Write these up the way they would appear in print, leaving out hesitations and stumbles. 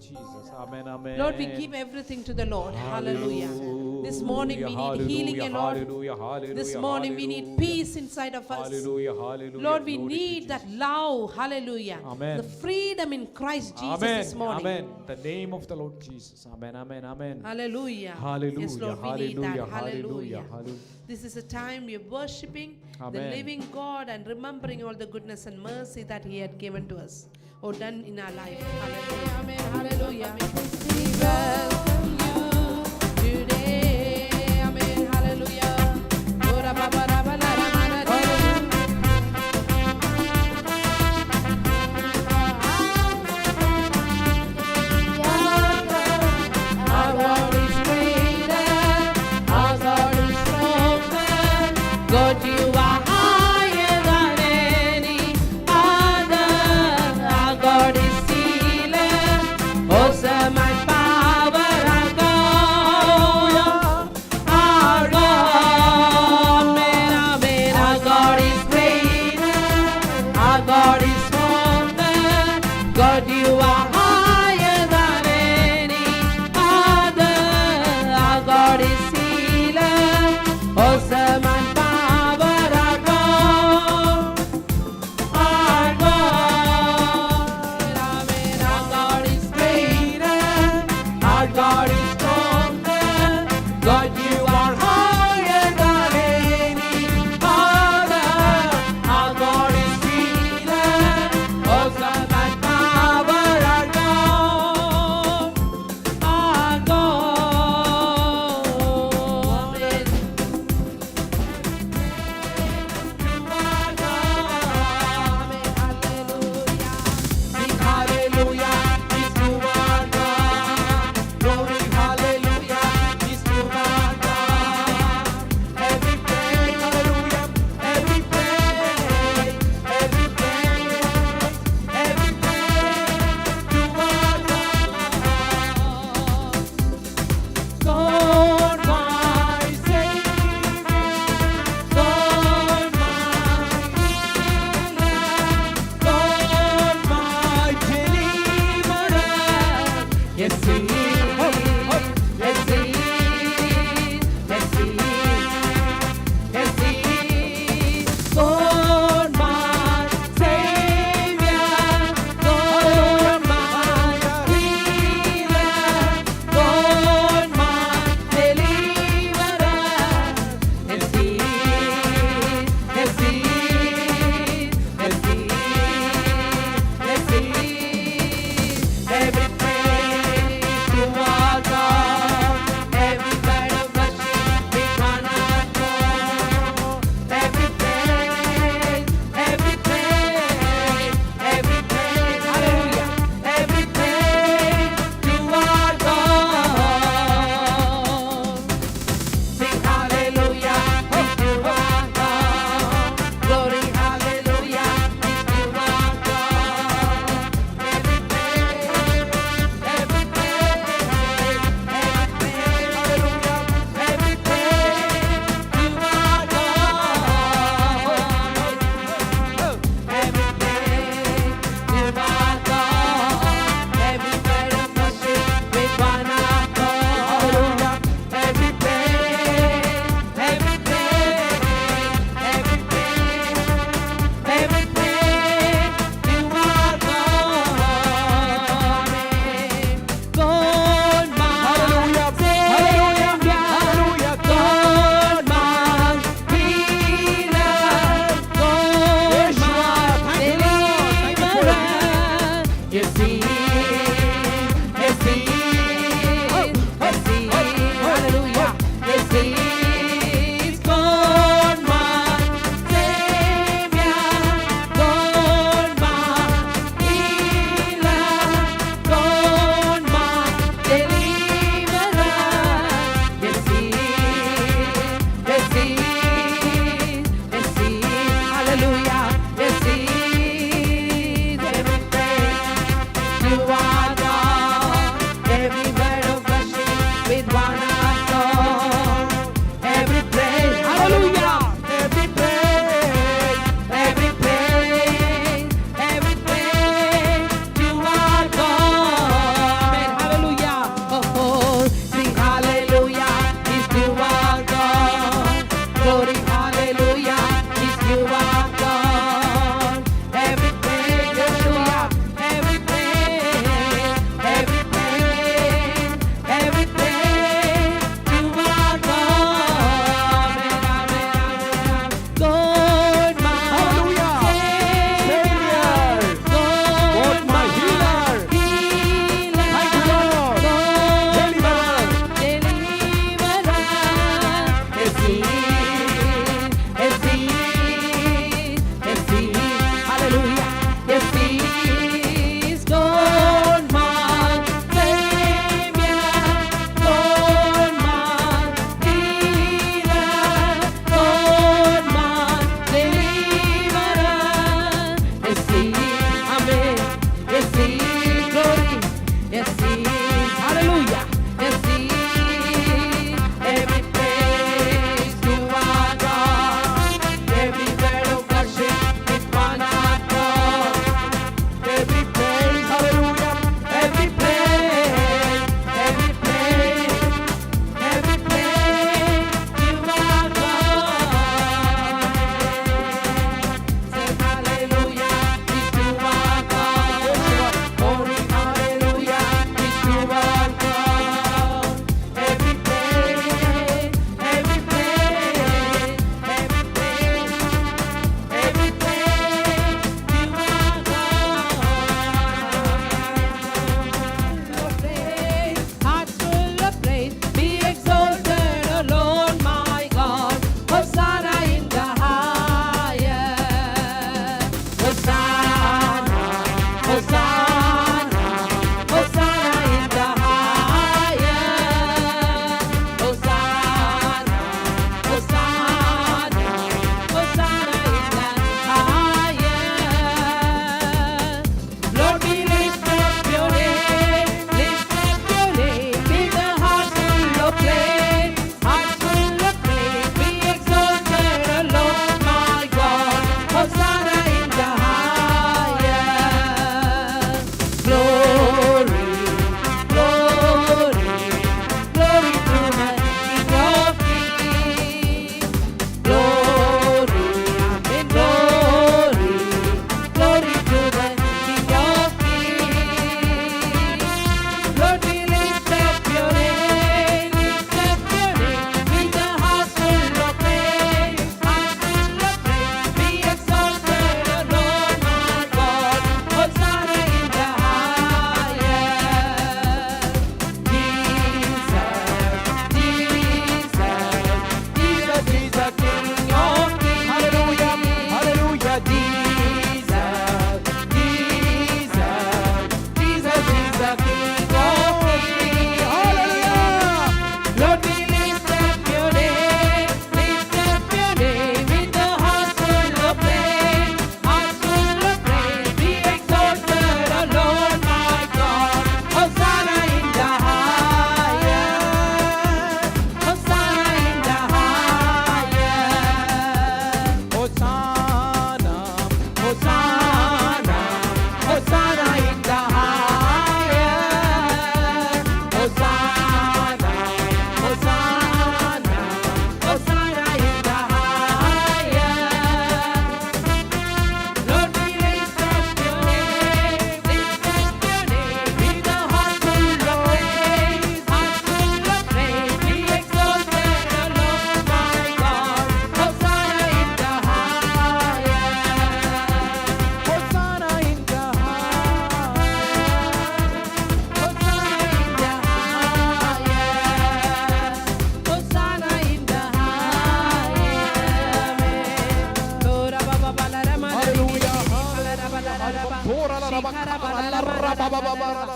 Jesus. Amen. Amen. Lord, we give everything to the Lord. Hallelujah. This morning we need healing, Lord. Hallelujah. Hallelujah. This morning we need peace inside of us. Hallelujah. Hallelujah. Lord, we Glory to need that Jesus. love. Hallelujah. Amen. The freedom in Christ Jesus Amen. this morning. Amen. The name of the Lord Jesus. Amen. Amen. Amen. Hallelujah. Hallelujah. Yes, Lord, we need that. Hallelujah. Hallelujah. Hallelujah. This is a time we are worshiping the Amen. living God and remembering all the goodness and mercy that He had given to us or done in our life. Hallelujah. Amen. Hallelujah. We welcome you today. Amen. Hallelujah. Ora baba raba la rama la di. Our God is greater. Our God is stronger. God, you are higher than any other. Our God is healer. Awesome and power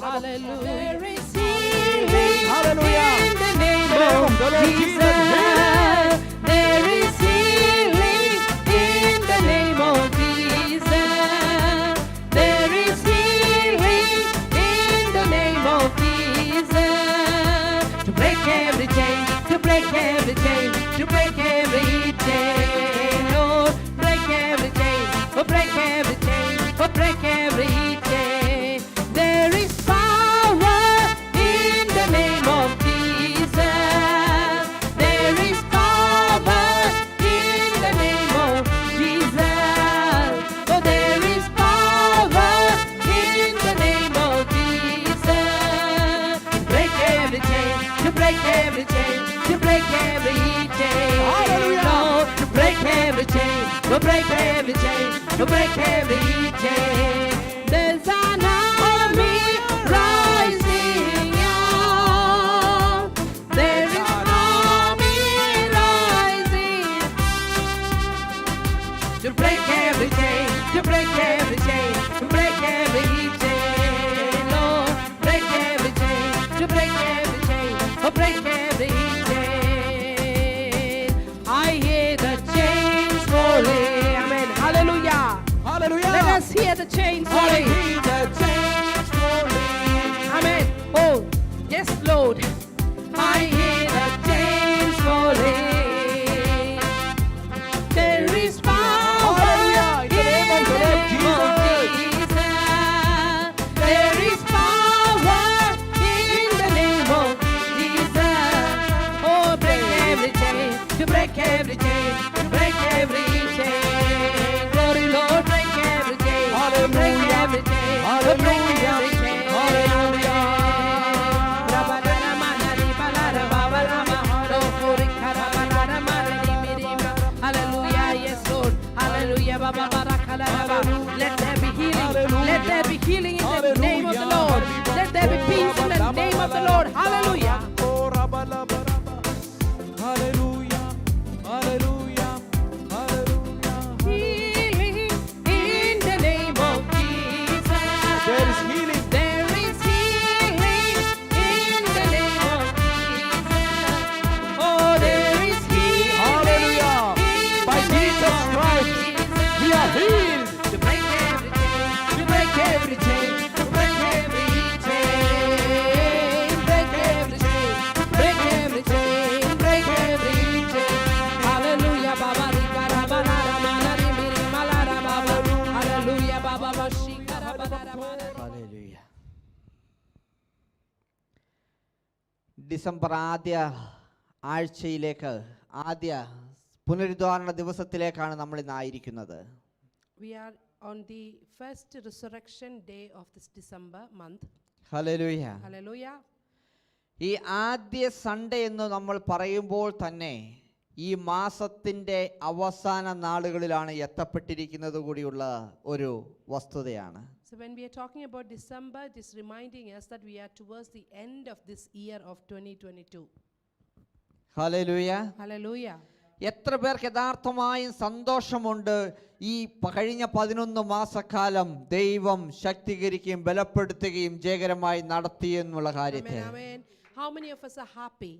Hallelujah. There is healing Hallelujah. in the name The name of of the Lord Jesus. Jesus. There is healing in the name of Jesus. There is healing in the name of Jesus. To break every chain, to break every chain, to break every chain. Lord, break every chain, oh break every chain, oh break every chain. There is power in the name of Jesus. There is power in the name of Jesus. Oh, there is power in the name of Jesus. To break every chain, to break every chain, to break every chain. Hallelujah. Lord, to break every chain, to break every chain, to break every chain. There's an army rising up. There is an army rising to break every chain, to break every chain, to break every chain. Lord, break every chain, to break every chain, to break every chain. I hear the chains falling. Amen. Hallelujah. Hallelujah. Let us hear the chains falling. Amen. Oh, yes, Lord. I hear the chains falling. There is power Hallelujah. In the name of the Lord Jesus. There is power in the name of Jesus. Oh, break every chain, to break every chain, to break every chain. Glory, Lord, break every chain, to break every chain, to break every chain. Hallelujah. Hallelujah, yes, Lord. Hallelujah. Let there be healing. Let there be healing in the name of the Lord. Let there be peace in the name of the Lord. Hallelujah. Hallelujah. Hallelujah. Hallelujah. Healing in the name of Jesus. There is healing. There is healing in the name of Jesus. Oh, there is healing. Hallelujah. in By the name Jesus' of stripes, Jesus. we are healed. To break every chain, to break every chain, to break every chain, break every chain, break every chain, break every chain. Hallelujah, Baba, rikara banara manari miri malara Baba. Hallelujah, Baba, shikara banara manari. Hallelujah. December ആദ്യ ആഴ്ചയിലേക്ക്, ആദ്യ പുനരുദ്ധാരണ ദിവസത്തിലേക്കാണ് നമ്മൾ ഇന്നായിരിക്കുന്നത്. We are on the first resurrection day of this December month. Hallelujah. Hallelujah. ഈ ആദ്യ Sunday എന്ന് നമ്മൾ പറയുമ്പോൾ തന്നെ ഈ മാസത്തിൻ്റെ അവസാന നാളുകളിലാണ് എത്തപ്പെട്ടിരിക്കുന്നത് കൂടിയുള്ള ഒരു വസ്തുതയാണ്. So when we are talking about December, it is reminding us that we are towards the end of this year of 2022. Hallelujah. Hallelujah. എത്ര പേർക്ക് യഥാർത്ഥമായും സന്തോഷമുണ്ട് ഈ കഴിഞ്ഞ 11 മാസക്കാലം ദൈവം ശക്തീകരിക്കുകയും ബലപ്പെടുത്തുകയും ജയകരമായി നടത്തി എന്നുള്ള കാര്യത്തിൽ? Amen, amen. How many of us are happy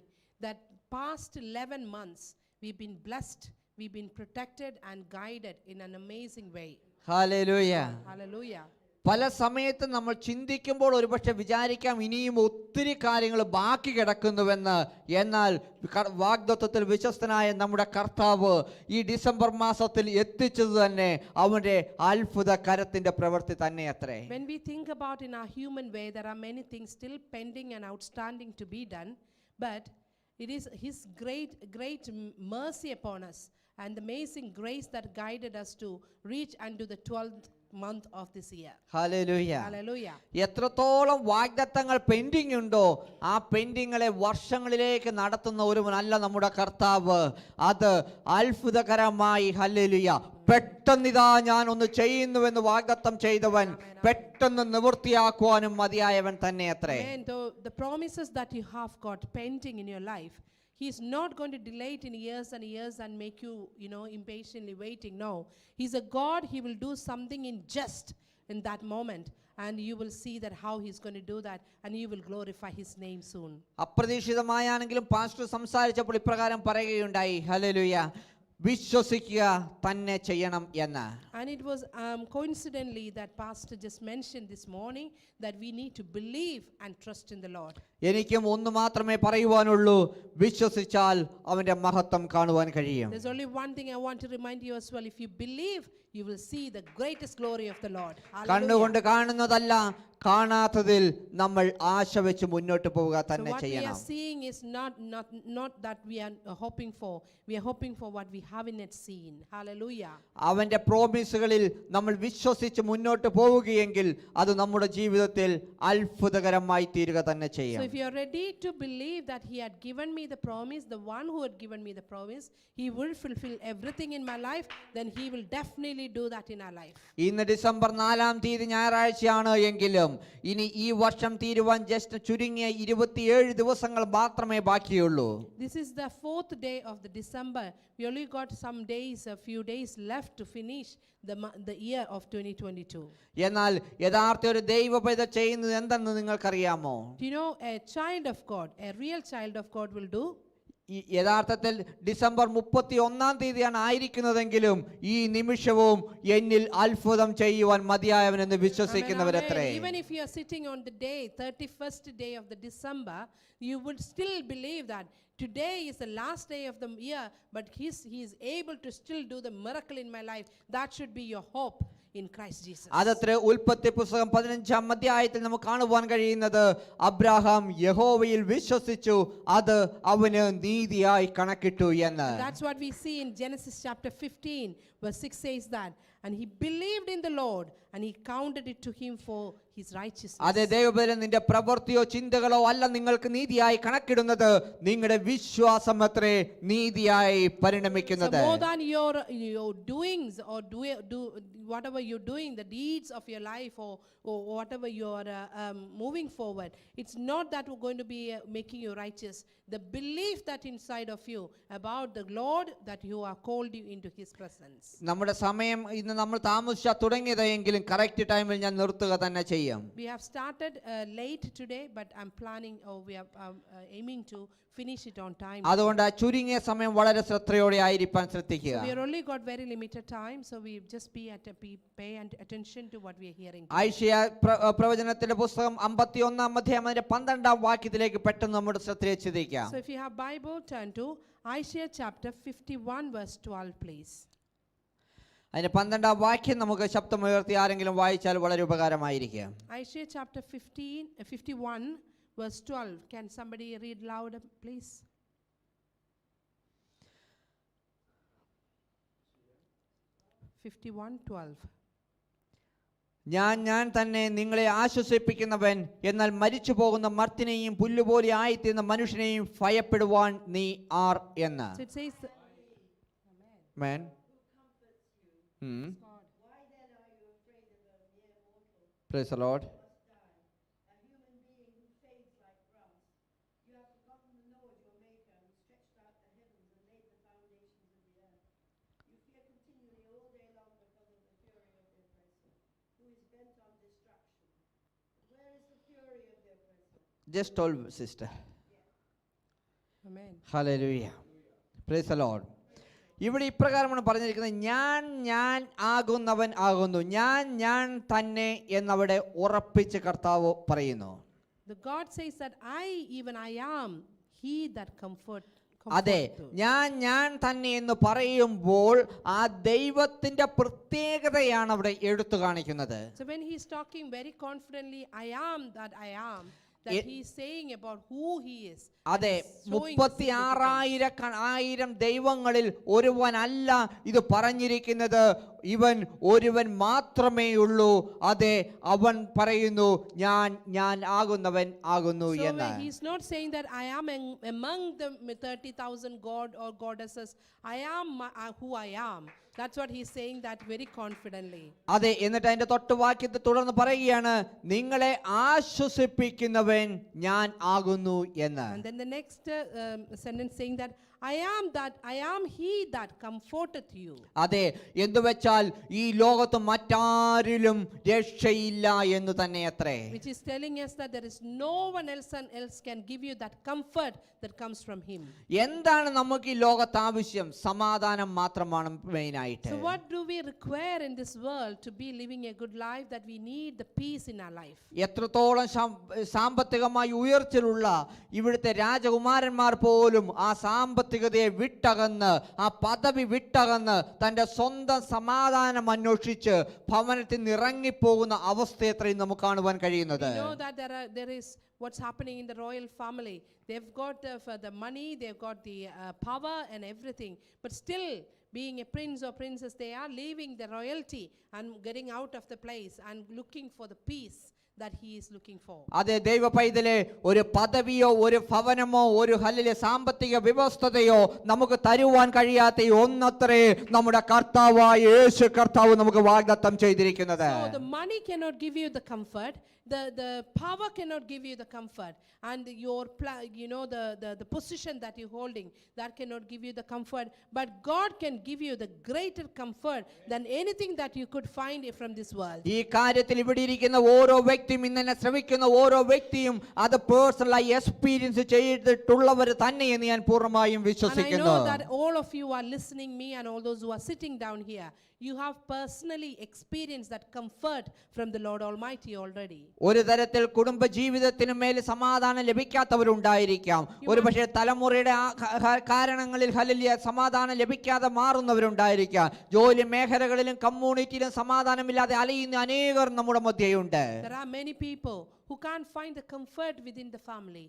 that past 11 months we've been blessed, we've been protected and guided in an amazing way? Hallelujah. Hallelujah. പല സമയത്തും നമ്മൾ ചിന്തിക്കുമ്പോൾ ഒരുപക്ഷെ വിചാരിക്കാം ഇനിയും ഒത്തിരി കാര്യങ്ങൾ ബാക്കി കിടക്കുന്നുവെന്ന്. എന്നാൽ വാഗ്ദത്തത്തിൽ വിശ്വസ്തനായ നമ്മുടെ കർത്താവ് ഈ ഡിസംബർ മാസത്തിൽ എത്തിച്ചത് തന്നെ അവന്റെ അത്ഭുത കരത്തിന്റെ പ്രവൃത്തി തന്നെ അത്രേ. When we think about in our human way, there are many things still pending and outstanding to be done, but it is his great mercy upon us and the amazing grace that guided us to reach unto the 12th month of this year. Hallelujah. Hallelujah. എത്രത്തോളം വാഗ്ദത്തങ്ങൾ pending ഉണ്ടോ ആ പെൻഡിങ്ങളെ വർഷങ്ങളിലേക്ക് നടത്തുന്ന ഒരു നല്ല നമ്മുടെ കർത്താവ് അത് അത്ഭുതകരമായി ഹല്ലേലൂയ പെട്ടെന്നിതാ ഞാൻ ഒന്ന് ചെയ്യുന്നുവെന്ന് വാഗ്ദത്തം ചെയ്തവൻ പെട്ടെന്ന് നിവൃത്തിയാക്കുവാനും മതിയായവൻ തന്നെ അത്രേ. And the promises that you have got pending in your life, He's not going to delay it in years and years and make you, impatiently waiting. No. He's a God. He will do something in just in that moment. And you will see that how he's going to do that, and you will glorify his name soon. അപ്രതീക്ഷിതമായാണെങ്കിലും pastor സംസാരിച്ചപ്പോൾ ഇപ്രകാരം പറയുകയുണ്ടായി, hallelujah, വിശ്വസിക്കുക തന്നെ ചെയ്യണം എന്ന്. And it was coincidentally that pastor just mentioned this morning that we need to believe and trust in the Lord. എനിക്കും ഒന്ന് മാത്രമേ പറയുവാനുള്ളൂ, വിശ്വസിച്ചാൽ അവന്റെ മഹത്വം കാണുവാൻ കഴിയും. There's only one thing I want to remind you as well. If you believe, you will see the greatest glory of the Lord. കണ്ണുകൊണ്ട് കാണുന്നതല്ല, കാണാത്തതിൽ നമ്മൾ ആശ വെച്ച് മുന്നോട്ട് പോവുക So തന്നെ what we are ചെയ്യണം. seeing is not that we are hoping for. We are hoping for what we haven't yet seen. Hallelujah. അവന്റെ പ്രോമിസുകളിൽ നമ്മൾ വിശ്വസിച്ച് മുന്നോട്ട് പോവുകയെങ്കിൽ അത് നമ്മുടെ ജീവിതത്തിൽ അത്ഭുതകരമായി തീരുക തന്നെ So ചെയ്യും. if you are ready to believe that he had given me the promise, the one who had given me the promise, he will fulfill everything in my life, then he will definitely do that in our life. ഇന്ന് December 4-ാം തീയതി ഞായറാഴ്ചയാണ് എങ്കിലും ഇനി ഈ വർഷം തീരുവാൻ just ചുരുങ്ങിയ 27 ദിവസങ്ങൾ മാത്രമേ ബാക്കിയുള്ളൂ. This is the 4th day of the December. We only got some days, a few days left to finish the year of 2022. എന്നാൽ യഥാർത്ഥ ഒരു ദൈവപൈതൽ ചെയ്യുന്നത് എന്തെന്ന് നിങ്ങൾക്കറിയാമോ? Do you know a child of God, a real child of God will do? യഥാർത്ഥത്തിൽ December 31-ാം തീയതിയാണ് ആയിരിക്കുന്നതെങ്കിലും ഈ നിമിഷവും എന്നിൽ അത്ഭുതം ചെയ്യുവാൻ മതിയായവനെന്ന് വിശ്വസിക്കുന്നവരത്രേ. Even if you are sitting on the day 31st day of the December, you would still believe that today is the last day of the year, but he is able to still do the miracle in my life. That should be your hope in Christ Jesus. അതത്രേ ഉൽപ്പത്തി പുസ്തകം 15-ാം അധ്യായത്തിൽ നമുക്ക് കാണുവാൻ കഴിയുന്നത്, Abraham യഹോവയിൽ വിശ്വസിച്ചു, അത് അവന് നീതിയായി കണക്കിട്ടു എന്ന്. That's what we see in Genesis chapter 15 verse 6 says that, and he believed in the Lord and he counted it to him for his righteousness. അതേ ദൈവപൈതലേ, നിന്റെ പ്രവൃത്തിയോ ചിന്തകളോ അല്ല നിങ്ങൾക്ക് നീതിയായി കണക്കിടുന്നത്, നിങ്ങളുടെ വിശ്വാസം അത്രേ നീതിയായി പരിണമിക്കുന്നത്. So more than your doings or do whatever you're doing, the deeds of your life or whatever you're moving forward, it's not that we're going to be making you righteous. The belief that inside of you about the Lord, that you are called you into his presence. നമ്മുടെ സമയം ഇന്ന് നമ്മൾ താമസിച്ചാ തുടങ്ങിയതെങ്കിലും correct ടൈമിൽ ഞാൻ നിർത്തുക തന്നെ ചെയ്യും. We have started late today, but I'm planning, or we are aiming to finish it on time. അതുകൊണ്ട് ആ ചുരുങ്ങിയ സമയം വളരെ ശ്രദ്ധയോടെ ആയിരിക്കാൻ ശ്രദ്ധിക്കുക. We have only got very limited time, so we just pay attention to what we are hearing. ഐശയ്യാ പ്രവചനത്തിന്റെ പുസ്തകം 51-ാം അധ്യായം 12-ാം വാക്യത്തിലേക്ക് പെട്ടെന്ന് നമ്മുടെ ശ്രദ്ധയെ ചിന്തിക്കാം. So if you have Bible, turn to Isaiah chapter 51 verse 12 please. അതിന്റെ 12-ാം വാക്യം നമുക്ക് ശബ്ദമുയർത്തി ആരെങ്കിലും വായിച്ചാൽ വളരെ ഉപകാരമായിരിക്കും. Isaiah chapter 51 verse 12. Can somebody read louder please? ഞാൻ തന്നെ നിങ്ങളെ ആശ്വസിപ്പിക്കുന്നവൻ, എന്നാൽ മരിച്ചു പോകുന്ന മർത്തിനെയും പുല്ലുപോലെ ആയിത്തീർന്ന മനുഷ്യനെയും ഭയപ്പെടുവാൻ നീ ആർ എന്ന്. So it says, Amen. Praise the Lord. Just told sister. Amen. Hallelujah. Praise the Lord. ഇവിടെ ഇപ്രകാരമാണ് പറഞ്ഞിരിക്കുന്നത്, ഞാൻ ആകുന്നവൻ ആകുന്നു, ഞാൻ തന്നെ എന്നവിടെ ഉറപ്പിച്ച് കർത്താവ് പറയുന്നു. The God says that I am he that comfort. അതെ, ഞാൻ തന്നെ എന്ന് പറയുമ്പോൾ ആ ദൈവത്തിന്റെ പ്രത്യേകതയാണ് അവിടെ എടുത്തു കാണിക്കുന്നത്. So when he is talking very confidently, I am that I am, that he is saying about who he is. അതെ, 36,000 ദൈവങ്ങളിൽ ഒരുവനല്ല ഇത് പറഞ്ഞിരിക്കുന്നത്, ഇവൻ ഒരുവൻ മാത്രമേ ഉള്ളൂ. അതെ, അവൻ പറയുന്നു ഞാൻ ആകുന്നവൻ ആകുന്നു എന്ന്. So he is not saying that I am among the 30,000 god or goddesses. I am who I am. That's what he's saying that very confidently. അതെ, എന്നിട്ട് അതിന്റെ തൊട്ട് വാക്യത്തെ തുടർന്ന് പറയുകയാണ്, നിങ്ങളെ ആശ്വസിപ്പിക്കുന്നവൻ ഞാൻ ആകുന്നു എന്ന്. And then the next sentence saying that I am he that comforteth you. അതെ, എന്തുവെച്ചാൽ ഈ ലോകത്ത് മറ്റാരിലും രക്ഷയില്ല എന്ന് തന്നെ അത്രേ. Which is telling us that there is no one else can give you that comfort that comes from him. എന്താണ് നമുക്ക് ഈ ലോകത്ത് ആവശ്യം? സമാധാനം മാത്രമാണ് മെയിനായിട്ട്. So what do we require in this world to be living a good life? That we need the peace in our life. എത്രത്തോളം സാമ്പത്തികമായി ഉയർച്ചയിലുള്ള ഇവിടുത്തെ രാജകുമാരന്മാർ പോലും ആ സാമ്പത്തികതയെ വിട്ടകന്ന്, ആ പദവി വിട്ടകന്ന് തൻ്റെ സ്വന്തം സമാധാനം അന്വേഷിച്ച് ഭവനത്തിൽ നിന്ന് ഇറങ്ങിപ്പോകുന്ന അവസ്ഥ എത്രയും നമുക്ക് കാണുവാൻ കഴിയുന്നത്. We know that there is what's happening in the royal family. They've got the money, they've got the power and everything, but still being a prince or princess, they are leaving the royalty and getting out of the place and looking for the peace that he is looking for. അതെ, ദൈവ പൈതലെ, ഒരു പദവിയോ ഒരു ഭവനമോ ഒരു hallelujah സാമ്പത്തിക വ്യവസ്ഥതയോ നമുക്ക് തരുവാൻ കഴിയാത്ത ഈ ഒന്നത്രേ നമ്മുടെ കർത്താവായ യേശു കർത്താവ് നമുക്ക് വാഗ്ദത്തം ചെയ്തിരിക്കുന്നത്. So the money cannot give you the comfort, the power cannot give you the comfort, and your the position that you're holding, that cannot give you the comfort, but God can give you the greater comfort than anything that you could find from this world. ഈ കാര്യത്തിൽ ഇവിടെ ഇരിക്കുന്ന ഓരോ വ്യക്തിയും, ഇന്നെ ശ്രമിക്കുന്ന ഓരോ വ്യക്തിയും അത് പേഴ്സണലായി എക്സ്പീരിയൻസ് ചെയ്തിട്ടുള്ളവർ തന്നെ എന്ന് ഞാൻ പൂർണ്ണമായും And I വിശ്വസിക്കുന്നു. know that all of you are listening me, and all those who are sitting down here, you have personally experienced that comfort from the Lord Almighty already. ഒരു തരത്തിൽ കുടുംബ ജീവിതത്തിന് മേൽ സമാധാനം ലഭിക്കാത്തവരുണ്ടായിരിക്കാം. ഒരു പക്ഷേ തലമുറയുടെ കാരണങ്ങളിൽ ഹല്ലേലൂയ സമാധാനം ലഭിക്കാതെ മാറുന്നവരുണ്ടായിരിക്കാം. ജോലി മേഖലകളിലും കമ്മ്യൂണിറ്റിയിലും സമാധാനമില്ലാതെ അലയുന്ന അനേകർ നമ്മുടെ മധ്യയുണ്ട്. There are many people who can't find the comfort within the family,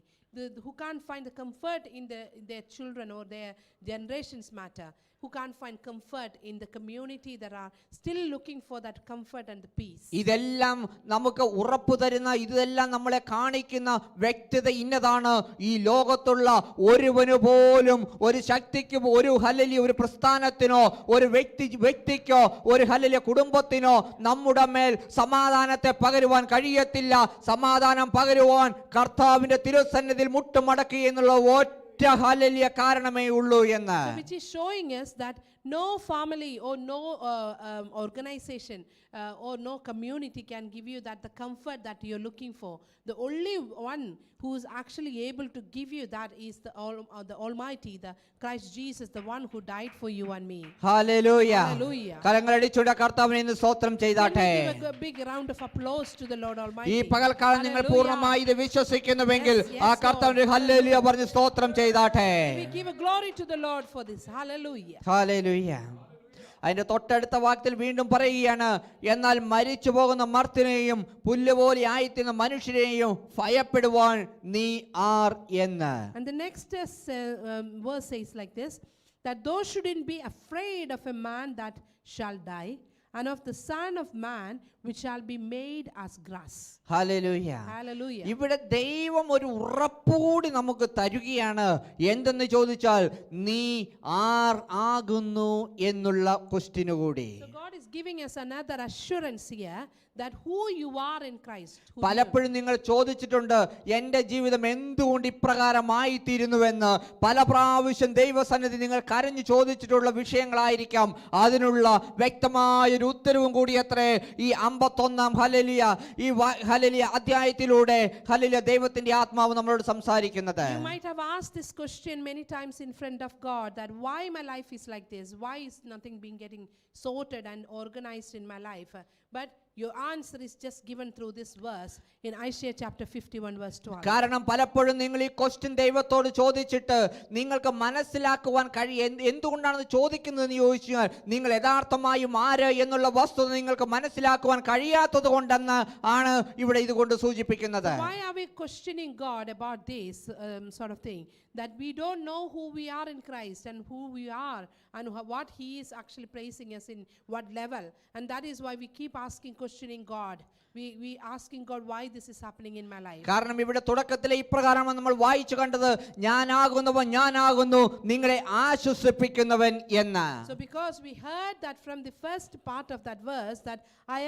who can't find the comfort in their children or their generations matter, who can't find comfort in the community, that are still looking for that comfort and the peace. ഇതെല്ലാം നമുക്ക് ഉറപ്പു തരുന്ന, ഇതെല്ലാം നമ്മളെ കാണിക്കുന്ന വ്യക്തിത ഇന്നതാണ്. ഈ ലോകത്തുള്ള ഒരുവന് പോലും, ഒരു ശക്തിക്ക്, ഒരു ഹല്ലേലൂയ ഒരു പ്രസ്ഥാനത്തിനോ ഒരു വ്യക്തിക്കോ ഒരു ഹല്ലേലൂയ കുടുംബത്തിനോ നമ്മുടെ മേൽ സമാധാനത്തെ പകരുവാൻ കഴിയത്തില്ല. സമാധാനം പകരുവാൻ കർത്താവിന്റെ തിരുസന്നിധിയിൽ മുട്ടുമടക്കി എന്നുള്ള ഹല്ലേലൂയ കാരണമേ ഉള്ളൂ എന്ന്. Which is showing us that no family or no organization or no community can give you the comfort that you're looking for. The only one who is actually able to give you that is the Almighty, the Christ Jesus, the one who died for you and me. Hallelujah. Hallelujah. കരങ്ങളടിച്ചുകൊണ്ട് കർത്താവിനെ ഇന്ന് സ്തോത്രം ചെയ്താട്ടെ. Give a big round of applause to the Lord Almighty. ഈ പകൽക്കാലം നിങ്ങൾ പൂർണ്ണമായി ഇത് വിശ്വസിക്കുന്നുവെങ്കിൽ ആ കർത്താവിന്റെ ഹല്ലേലൂയ പറഞ്ഞ് സ്തോത്രം ചെയ്താട്ടെ. We give a glory to the Lord for this. Hallelujah. Hallelujah. അതിന്റെ തൊട്ടടുത്ത വാക്യത്തിൽ വീണ്ടും പറയുകയാണ്, എന്നാൽ മരിച്ചു പോകുന്ന മർത്യനെയും പുല്ലുപോലെ ആയിത്തീർന്ന മനുഷ്യരെയും ഭയപ്പെടുവാൻ നീ ആർ എന്ന്. And the next verse says like this, that thou shouldn't be afraid of a man that shall die, and of the Son of Man which shall be made as grass. Hallelujah. Hallelujah. ഇവിടെ ദൈവം ഒരു ഉറപ്പുകൂടി നമുക്ക് തരുകയാണ്. എന്തെന്ന് ചോദിച്ചാൽ, നീ R ആകുന്നു എന്നുള്ള question കൂടി. So God is giving us another assurance here that who you are in Christ. പലപ്പോഴും നിങ്ങൾ ചോദിച്ചിട്ടുണ്ട്, എൻ്റെ ജീവിതം എന്തുകൊണ്ട് ഇപ്രകാരമായി തീരുന്നുവെന്ന്. പല പ്രാവശ്യം ദൈവസന്നിധി നിങ്ങൾ കരഞ്ഞു ചോദിച്ചിട്ടുള്ള വിഷയങ്ങളായിരിക്കാം. അതിനുള്ള വ്യക്തമായൊരു ഉത്തരവും കൂടി അത്രേ ഈ 51-ാം ഹല്ലേലൂയ ഈ ഹല്ലേലൂയ അധ്യായത്തിലൂടെ ഹല്ലേലൂയ ദൈവത്തിന്റെ ആത്മാവ് നമ്മളോട് സംസാരിക്കുന്നത്. You might have asked this question many times in front of God, that why my life is like this, why is nothing being getting sorted and organized in my life, but your answer is just given through this verse in Isaiah chapter 51 verse 12. കാരണം പലപ്പോഴും നിങ്ങൾ ഈ question ദൈവത്തോട് ചോദിച്ചിട്ട് നിങ്ങൾക്ക് മനസ്സിലാക്കുവാൻ എന്തുകൊണ്ടാണ് ചോദിക്കുന്നതെന്ന് ചോദിച്ചാൽ, നിങ്ങൾ യഥാർത്ഥമായും ആര് എന്നുള്ള വസ്തുത നിങ്ങൾക്ക് മനസ്സിലാക്കുവാൻ കഴിയാത്തത് കൊണ്ടെന്ന് ആണ് ഇവിടെ ഇതുകൊണ്ട് സൂചിപ്പിക്കുന്നത്. Why are we questioning God about this sort of thing, that we don't know who we are in Christ and who we are and what he is actually praising us in what level, and that is why we keep asking questioning God. We asking God why this is happening in my life. കാരണം ഇവിടെ തുടക്കത്തിലെ ഇപ്രകാരമാണ് നമ്മൾ വായിച്ചു കണ്ടത്, ഞാനാകുന്നവൻ ഞാനാകുന്നു നിങ്ങളെ ആശ്വസിപ്പിക്കുന്നവൻ എന്ന്. So because we heard that from the first part of that verse that I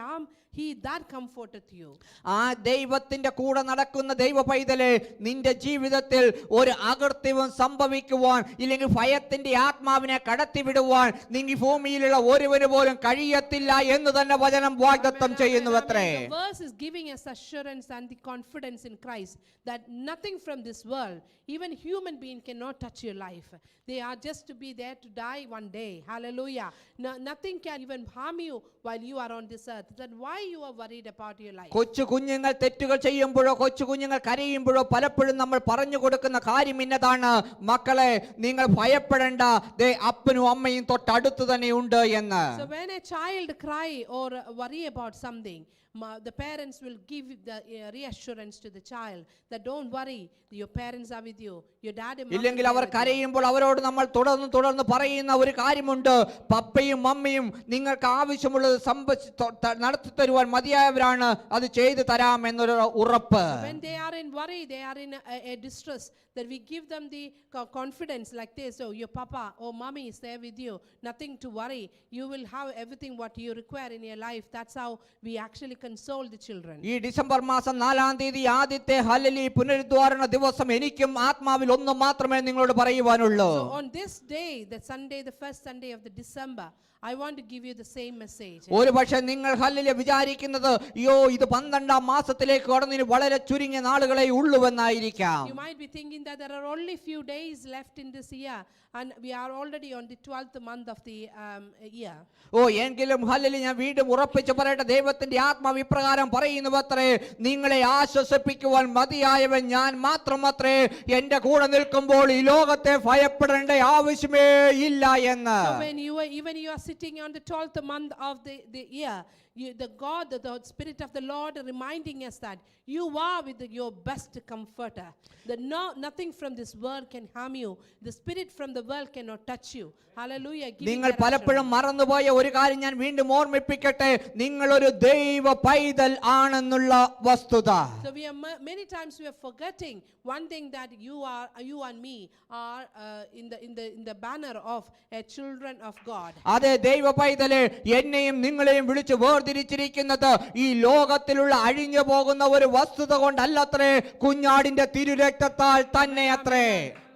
am he that comforteth you. ആ ദൈവത്തിന്റെ കൂടെ നടക്കുന്ന ദൈവ പൈതലെ, നിന്റെ ജീവിതത്തിൽ ഒരു അകൃത്യവും സംഭവിക്കുവാൻ ഇല്ലെങ്കിൽ ഭയത്തിന്റെ ആത്മാവിനെ കടത്തിവിടുവാൻ നിങ്ങൾ ഭൂമിയിലുള്ള ഒരുവന് പോലും കഴിയത്തില്ല എന്ന് തന്നെ വചനം വാഗ്ദത്തം ചെയ്യുന്നുവത്രേ. The verse is giving us assurance and the confidence in Christ that nothing from this world, even human being, cannot touch your life. They are just to be there to die one day. Hallelujah. Nothing can even harm you while you are on this earth. Then why you are worried about your life? കൊച്ചു കുഞ്ഞുങ്ങൾ തെറ്റുകൾ ചെയ്യുമ്പോഴോ കൊച്ചു കുഞ്ഞുങ്ങൾ കരയുമ്പോഴോ പലപ്പോഴും നമ്മൾ പറഞ്ഞു കൊടുക്കുന്ന കാര്യം ഇന്നതാണ്, മക്കളെ നിങ്ങൾ ഭയപ്പെടേണ്ട, ദേ അപ്പനും അമ്മയും തൊട്ടടുത്ത് തന്നെ ഉണ്ട് എന്ന്. So when a child cry or worry about something, the parents will give the reassurance to the child that don't worry, your parents are with you, your dad and mom. ഇല്ലെങ്കിൽ അവർ കരയുമ്പോൾ അവരോട് നമ്മൾ തുടർന്ന് പറയുന്ന ഒരു കാര്യമുണ്ട്, പപ്പയും മമ്മിയും നിങ്ങൾക്ക് ആവശ്യമുള്ളത് നടത്തി തരുവാൻ മതിയായവരാണ്, അത് ചെയ്തു തരാം എന്നൊരു ഉറപ്പ്. When they are in worry, they are in a distress, that we give them the confidence like this, oh your papa or mommy is there with you, nothing to worry, you will have everything what you require in your life. That's how we actually console the children. ഈ December മാസം 4-ാം തീയതി ആദ്യത്തെ hallelujah പുനരുദ്ധാരണ ദിവസം എനിക്കും ആത്മാവിൽ ഒന്ന് മാത്രമേ നിങ്ങളോട് പറയുവാനുള്ളൂ. So on this day, the Sunday, the first Sunday of the December, I want to give you the same message. ഒരു പക്ഷേ നിങ്ങൾ ഹല്ലേലൂയ വിചാരിക്കുന്നത്, അയ്യോ ഇത് 12-ാം മാസത്തിലേക്ക് കടന്നിന് വളരെ ചുരുങ്ങിയ നാളുകളെ ഉള്ളുവെന്നായിരിക്കാം. You might be thinking that there are only few days left in this year and we are already on the 12th month of the year. ഓ എങ്കിലും hallelujah ഞാൻ വീണ്ടും ഉറപ്പിച്ചു പറയട്ടെ, ദൈവത്തിന്റെ ആത്മാവ് ഇപ്രകാരം പറയുന്നുവത്രേ, നിങ്ങളെ ആശ്വസിപ്പിക്കുവാൻ മതിയായവൻ ഞാൻ മാത്രമത്രേ, എന്റെ കൂടെ നിൽക്കുമ്പോൾ ഈ ലോകത്തെ ഭയപ്പെടേണ്ട ആവശ്യമേ ഇല്ല എന്ന്. So when you are sitting on the 12th month of the year, the Spirit of the Lord reminding us that you are with your best comforter, that nothing from this world can harm you, the spirit from the world cannot touch you. Hallelujah. നിങ്ങൾ പലപ്പോഴും മറന്നുപോയ ഒരു കാര്യം ഞാൻ വീണ്ടും ഓർമ്മിപ്പിക്കട്ടെ, നിങ്ങൾ ഒരു ദൈവ പൈതൽ ആണെന്നുള്ള വസ്തുത. So many times we are forgetting one thing, that you and me are in the banner of a children of God. അതെ ദൈവ പൈതലെ, എന്നെയും നിങ്ങളെയും വിളിച്ച് വേർതിരിച്ചിരിക്കുന്നത് ഈ ലോകത്തിലുള്ള അഴിഞ്ഞു പോകുന്ന ഒരു വസ്തുത കൊണ്ടല്ലത്രേ, കുഞ്ഞാടിന്റെ തിരുരക്തത്താൽ തന്നെ അത്രേ.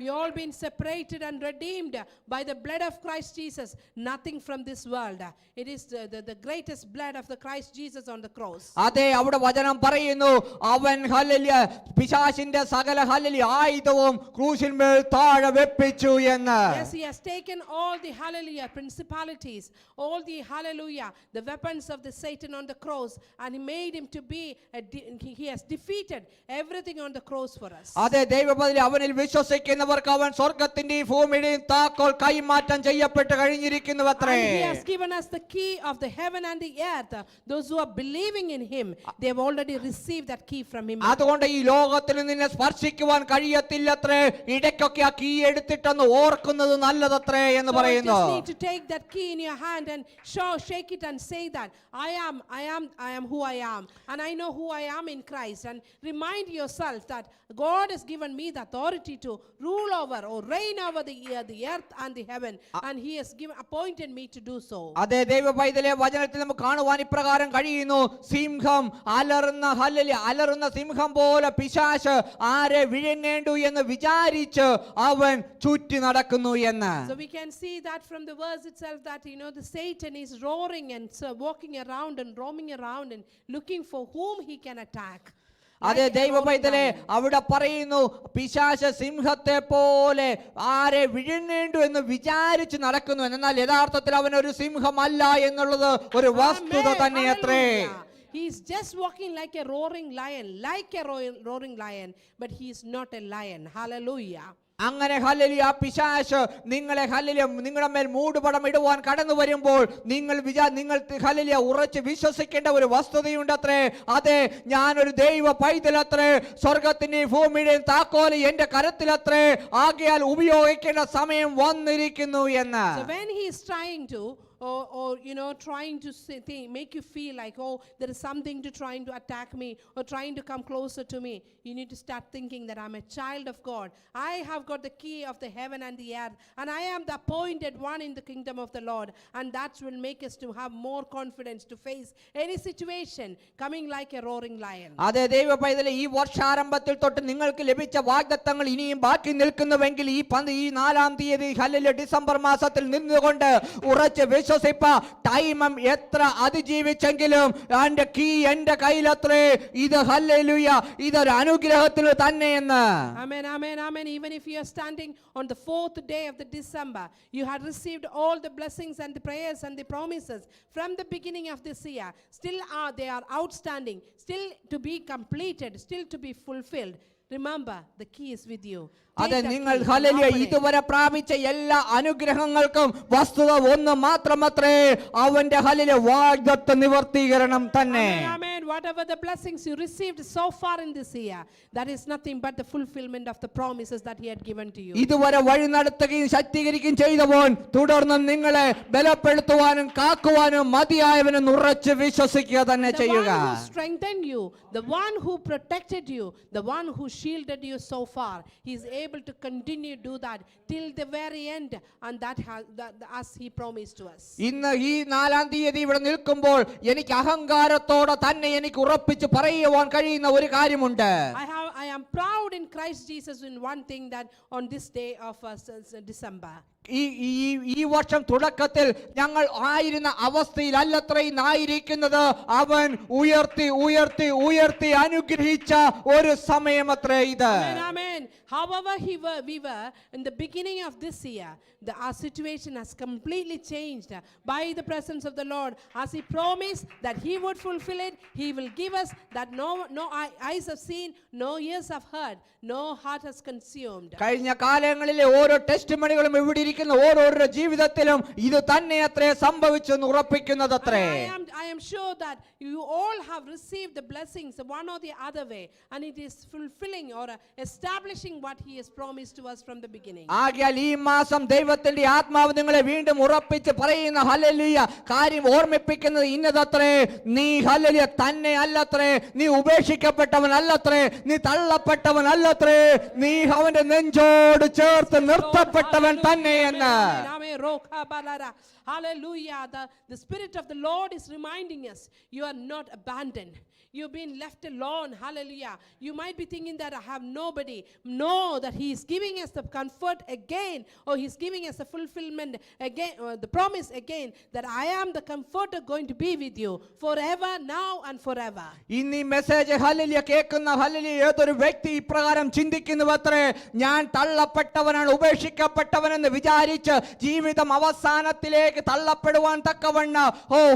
We all been separated and redeemed by the blood of Christ Jesus. Nothing from this world. It is the greatest blood of the Christ Jesus on the cross. അതെ അവിടെ വചനം പറയുന്നു, അവൻ ഹല്ലേലൂയ പിശാചിന്റെ സകല ഹല്ലേലൂയ ആയുധവും ക്രൂശിന്മേൽ താഴെ വെപ്പിച്ചു എന്ന്. Yes, he has taken all the hallelujah principalities, all the hallelujah, the weapons of the Satan on the cross, and he made him to be he has defeated everything on the cross for us. അതെ ദൈവപൈതലേ, അവനിൽ വിശ്വസിക്കുന്നവർക്ക് അവൻ സ്വർഗ്ഗത്തിന്റെയും ഭൂമിയുടെയും താക്കോൽ കൈമാറ്റം ചെയ്യപ്പെട്ട് കഴിഞ്ഞിരിക്കുന്നുവത്രേ. And he has given us the key of the heaven and the earth. Those who are believing in him, they have already received that key from him. അതുകൊണ്ട് ഈ ലോകത്തിൽ നിന്നെ സ്പർശിക്കുവാൻ കഴിയത്തില്ലത്രേ, ഇടയ്ക്കൊക്കെ ആ കീ എടുത്തിട്ടൊന്ന് ഓർക്കുന്നത് നല്ലതത്രേ എന്ന് So you പറയുന്നു. just need to take that key in your hand and shake it and say that I am who I am, and I know who I am in Christ, and remind yourself that God has given me the authority to rule over or reign over the earth and the heaven, and he has appointed me to do so. അതെ ദൈവ പൈതലേ, വചനത്തിൽ നമുക്ക് കാണുവാൻ ഇപ്രകാരം കഴിയുന്നു, സിംഹം അലറുന്ന സിംഹം പോലെ പിശാച് ആരെ വിഴുങ്ങേണ്ടു എന്ന് വിചാരിച്ച് അവൻ ചുറ്റി നടക്കുന്നു എന്ന്. So we can see that from the verse itself, that the Satan is roaring and walking around and roaming around and looking for whom he can attack. അതെ ദൈവ പൈതലേ, അവിടെ പറയുന്നു, പിശാച് സിംഹത്തെ പോലെ ആരെ വിഴുങ്ങേണ്ടു എന്ന് വിചാരിച്ച് നടക്കുന്നു, എന്നാൽ യഥാർത്ഥത്തിൽ അവൻ ഒരു സിംഹമല്ല എന്നുള്ളത് ഒരു വസ്തുത തന്നെ അത്രേ. He is just walking like a roaring lion, but he is not a lion. Hallelujah. അങ്ങനെ ഹല്ലേലൂയ പിശാച് നിങ്ങളെ ഹല്ലേലൂയ നിങ്ങളുടെ മേൽ മൂടുപടം ഇടുവാൻ കടന്നു വരുമ്പോൾ നിങ്ങൾ ഹല്ലേലൂയ ഉറച്ച് വിശ്വസിക്കേണ്ട ഒരു വസ്തുതയുണ്ടത്രേ. അതെ, ഞാനൊരു ദൈവ പൈതലത്രേ, സ്വർഗത്തിന്റെയും ഭൂമിയുടെയും താക്കോല് എന്റെ കരത്തിലത്രേ, ആകയാൽ ഉപയോഗിക്കേണ്ട സമയം വന്നിരിക്കുന്നു എന്ന്. So when he is trying to or trying to make you feel like, oh, there is something to trying to attack me or trying to come closer to me, you need to start thinking that I'm a child of God. I have got the key of the heaven and the earth, and I am the appointed one in the kingdom of the Lord, and that will make us to have more confidence to face any situation coming like a roaring lion. അതെ ദൈവ പൈതലെ, ഈ വർഷാരംഭത്തിൽ തൊട്ട് നിങ്ങൾക്ക് ലഭിച്ച വാഗ്ദത്തങ്ങൾ ഇനിയും ബാക്കി നിൽക്കുന്നുവെങ്കിൽ ഈ 4-ാം തീയതി ഹല്ലേലൂയ ഡിസംബർ മാസത്തിൽ നിന്നുകൊണ്ട് ഉറച്ച് വിശ്വസിപ്പ. ടൈം എത്ര അതിജീവിച്ചെങ്കിലും എന്റെ കീ എന്റെ കയ്യിലത്രേ. ഇത് ഹല്ലേലൂയ, ഇതൊരു അനുഗ്രഹത്തിന് തന്നെയെന്ന്. Amen, amen, amen. Even if you are standing on the 4th day of the December, you had received all the blessings and the prayers and the promises from the beginning of this year. Still they are outstanding, still to be completed, still to be fulfilled. Remember, the key is with you. അതെ, നിങ്ങൾ hallelujah ഇതുവരെ പ്രാപിച്ച എല്ലാ അനുഗ്രഹങ്ങൾക്കും വസ്തുത ഒന്ന് മാത്രമത്രേ, അവന്റെ hallelujah വാഗ്ദത്ത നിവർത്തീകരണം തന്നെ. Amen. Whatever the blessings you received so far in this year, that is nothing but the fulfillment of the promises that he had given to you. ഇതുവരെ വഴി നടത്തുകയും ശക്തീകരിക്കുകയും ചെയ്തവൻ തുടർന്ന് നിങ്ങളെ ബലപ്പെടുത്തുവാനും കാക്കുവാനും മതിയായവനും ഉറച്ച് വിശ്വസിക്കുക തന്നെ ചെയ്യുക. The one who strengthened you, the one who protected you, the one who shielded you so far, he is able to continue do that till the very end, and that as he promised to us. ഇന്ന് ഈ 4-ാം തീയതി ഇവിടെ നിൽക്കുമ്പോൾ എനിക്ക് അഹങ്കാരത്തോടെ തന്നെ എനിക്ക് ഉറപ്പിച്ച് പറയുവാൻ കഴിയുന്ന ഒരു കാര്യമുണ്ട്. I am proud in Christ Jesus in one thing, that on this day of December, ഈ വർഷം തുടക്കത്തിൽ ഞങ്ങൾ ആയിരുന്ന അവസ്ഥയിലല്ലത്ര ഇന്നായിരിക്കുന്നത്. അവൻ ഉയർത്തി ഉയർത്തി ഉയർത്തി അനുഗ്രഹിച്ച ഒരു സമയമത്രേ ഇത്. Amen. However we were in the beginning of this year, our situation has completely changed by the presence of the Lord. As he promised that he would fulfill it, he will give us that no eyes have seen, no ears have heard, no heart has consumed. കഴിഞ്ഞ കാലങ്ങളിലെ ഓരോ test മണികളും ഇവിടെ ഇരിക്കുന്ന ഓരോരുടെ ജീവിതത്തിലും ഇത് തന്നെ അത്രേ സംഭവിച്ചെന്ന് ഉറപ്പിക്കുന്നതത്രേ. I am sure that you all have received the blessings one or the other way, and it is fulfilling or establishing what he has promised to us from the beginning. ആകയാൽ ഈ മാസം ദൈവത്തിന്റെ ആത്മാവ് നിങ്ങളെ വീണ്ടും ഉറപ്പിച്ച് പറയുന്ന ഹല്ലേലൂയ കാര്യം ഓർമ്മിപ്പിക്കുന്നത് ഇന്നതത്രേ. നീ ഹല്ലേലൂയ തന്നെ അല്ലത്രേ, നീ ഉപേക്ഷിക്കപ്പെട്ടവൻ അല്ലത്രേ, നീ തള്ളപ്പെട്ടവൻ അല്ലത്രേ, നീ അവന്റെ നെഞ്ചോട് ചേർത്ത് നിർത്തപ്പെട്ടവൻ തന്നെയെന്ന്. Hallelujah. The Spirit of the Lord is reminding us, you are not abandoned. You've been left alone. Hallelujah. You might be thinking that I have nobody. Know that he is giving us the comfort again, or he's giving us the fulfillment again, or the promise again, that I am the comforter going to be with you forever, now and forever. ഇന്ന് ഈ message hallelujah കേൾക്കുന്ന hallelujah ഏതൊരു വ്യക്തി ഇപ്രകാരം ചിന്തിക്കുന്നുവത്രേ, ഞാൻ തള്ളപ്പെട്ടവനാണ്, ഉപേക്ഷിക്കപ്പെട്ടവനെന്ന് വിചാരിച്ച് ജീവിതം അവസാനത്തിലേക്ക് തള്ളപ്പെടുവാൻ തക്കവണ്ണം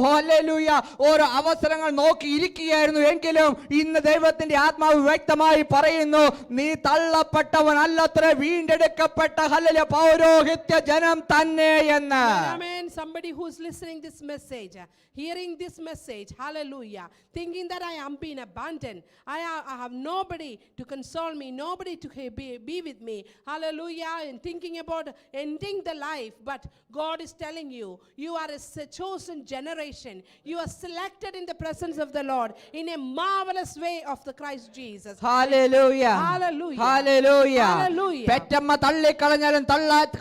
ഹല്ലേലൂയ ഓരോ അവസരങ്ങൾ നോക്കി ഇരിക്കുകയായിരുന്നു. എങ്കിലും ഇന്ന് ദൈവത്തിന്റെ ആത്മാവ് വ്യക്തമായി പറയുന്നു, നീ തള്ളപ്പെട്ടവനല്ലത്രേ, വീണ്ടെടുക്കപ്പെട്ട ഹല്ലേലൂയ പൗരോഹിത്യ ജനം തന്നെ എന്ന്. Amen. Somebody who's listening this message, hearing this message, hallelujah, thinking that I am being abandoned, I have nobody to console me, nobody to be with me, hallelujah, and thinking about ending the life. But God is telling you, you are a chosen generation. You are selected in the presence of the Lord in a marvelous way of the Christ Jesus. Hallelujah. Hallelujah. Hallelujah. Hallelujah. പെറ്റമ്മ തള്ളിക്കളഞ്ഞാലും